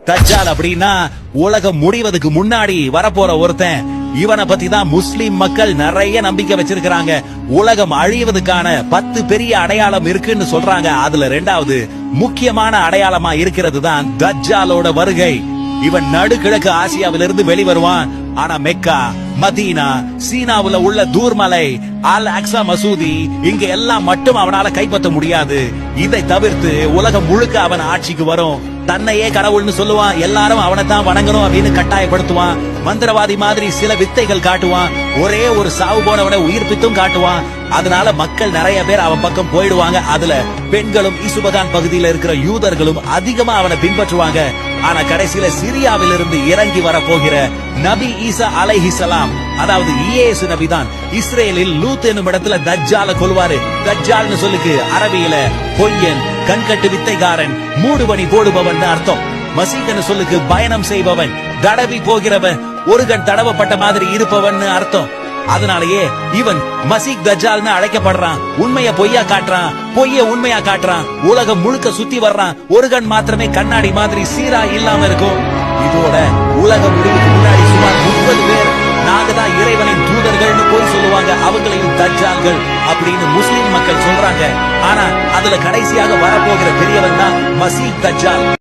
தஜ்ஜால் அப்படின்னா உலகம் முடிவதுக்கு முன்னாடி வரப்போற ஒருத்தன். இவனை பத்தி தான் முஸ்லிம் மக்கள் நிறைய நம்பிக்கை வச்சிருக்காங்க. உலகம் அழிவதுக்கான 10 பெரிய அடையாளம் இருக்குன்னு சொல்றாங்க. அதுல 2வது முக்கியமான அடையாளமா இருக்கிறது தான் தஜ்ஜாலோட வருகை. இவன் நடுக்கிழக்கு ஆசியாவிலிருந்து வெளிவருவான். ஆனா மெக்கா, மதீனா, சீனாவுல உள்ள தூர்மலை, அல் அக்ஸா மசூதி இங்க எல்லாம் மட்டும் அவனால கைப்பற்ற முடியாது. இதை தவிர்த்து உலகம் முழுக்க அவன் ஆட்சிக்கு வரும். தன்னையே கடவுள்னு சொல்லுவான். எல்லாரும் அவனை தான் வணங்கணும் அப்படின்னு கட்டாயப்படுத்துவான். மந்திரவாதி மாதிரி சில வித்தைகள் காட்டுவான். ஒரே ஒரு சாவு போனவனை உயிர்ப்பித்தும் காட்டுவான். அதனால மக்கள் நிறைய பேர் அவன் பக்கம் போயிடுவாங்க. அதுல பெண்களும் இசுபகான் பகுதியில இருக்கிற யூதர்களும் அதிகமா அவனை பின்பற்றுவாங்க. ஆனா கடைசியில சிரியாவில் இருந்து இறங்கி வர போகிற நபி ஈசா அலைஹிஸ்ஸலாம், அதாவது இயேசு நபி தான் இஸ்ரேலில் லூத் என்னும் இடத்துல தஜ்ஜால கொல்வாரு. தஜ்ஜால்னு சொல்லுக்கு அரபியில பொய்யன், கண்கட்டு வித்தைகாரன், மூடுபணி போடுபவன் அர்த்தம். மசீகன்னு சொல்லுக்கு பயணம் செய்பவன், தடவி போகிறவன், ஒரு கண் தடவப்பட்ட மாதிரி இருப்பவன் அர்த்தம். அதனாலேயே இவன் மசீக் தஜ்ஜால்னு அழைக்கப்படுறான். உண்மைய பொய்யா காட்டுறான், பொய்ய உண்மையா காட்டுறான். உலகம் முழுக்க சுத்தி வர்றான். ஒரு கண் மாத்திரமே கண்ணாடி மாதிரி சீரா இல்லாம இருக்கும். இதோட உலகம் முடிவுக்கு முன்னாடி சுமார் 30 பேர் நாங்க தான் இறைவனின் தூதர்கள்னு போய் சொல்லுவாங்க. அவங்களையும் தஜ்ஜால்கள் அப்படின்னு முஸ்லிம் மக்கள் சொல்றாங்க. ஆனா அதுல கடைசியாக வரப்போகிற பெரியவன் தான் மசீக் தஜ்ஜால்.